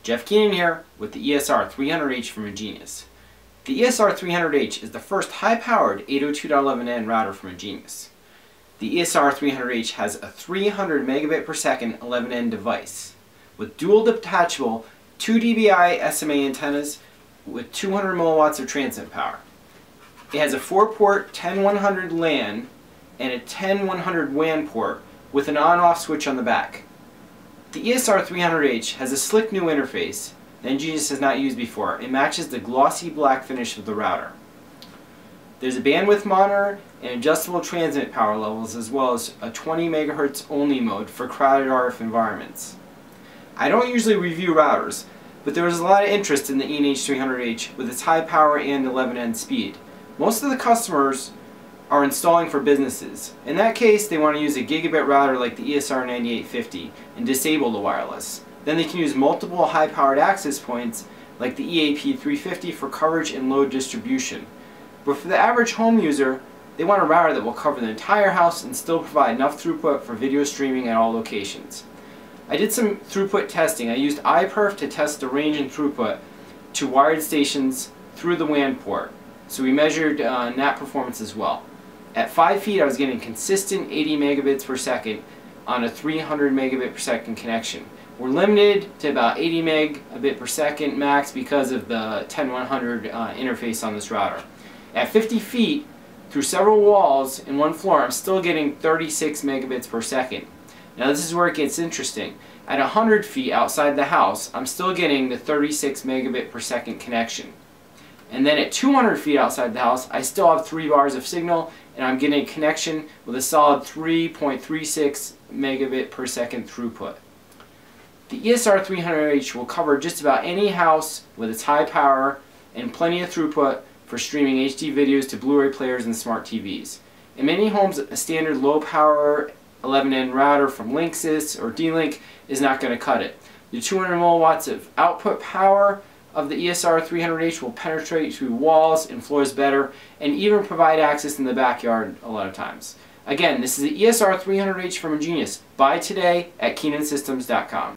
Jeff Keenan here with the esr300H from engenius. The esr300H is the first high-powered 802.11n router from engenius. The esr300H has a 300 megabit per second 11n device with dual detachable 2 dBi SMA antennas with 200 milliwatts of transmit power. It has a 4-port 10100 LAN and a 10100 WAN port with an on-off switch on the back. The esr300H has a slick new interface that engenius has not used before. It matches the glossy black finish of the router. There's a bandwidth monitor and adjustable transmit power levels, as well as a 20 MHz only mode for crowded RF environments. I don't usually review routers, but there was a lot of interest in the ENH300H with its high power and 11n speed. Most of the customers are installing for businesses. In that case, they want to use a gigabit router like the esr9850 and disable the wireless. Then they can use multiple high-powered access points like the EAP350 for coverage and load distribution. But for the average home user, they want a router that will cover the entire house and still provide enough throughput for video streaming at all locations. I did some throughput testing. I used iPerf to test the range and throughput to wired stations through the WAN port. So we measured NAT performance as well. At 5 feet, I was getting consistent 80 megabits per second on a 300 megabit per second connection. We're limited to about 80 megabit per second max because of the 10100 interface on this router. At 50 feet, through several walls in one floor, I'm still getting 36 megabits per second. Now this is where it gets interesting. At 100 feet outside the house, I'm still getting the 36 megabit per second connection. And then at 200 feet outside the house, I still have 3 bars of signal, and I'm getting a connection with a solid 3.36 megabit per second throughput. The esr300H will cover just about any house with its high power and plenty of throughput for streaming HD videos to Blu-ray players and smart TVs. In many homes, a standard low power 11n router from Linksys or D-Link is not going to cut it. The 200 milliwatts of output power of the esr300H will penetrate through walls and floors better, and even provide access in the backyard a lot of times. Again, this is the esr300H from engenius. Buy today at KeenanSystems.com.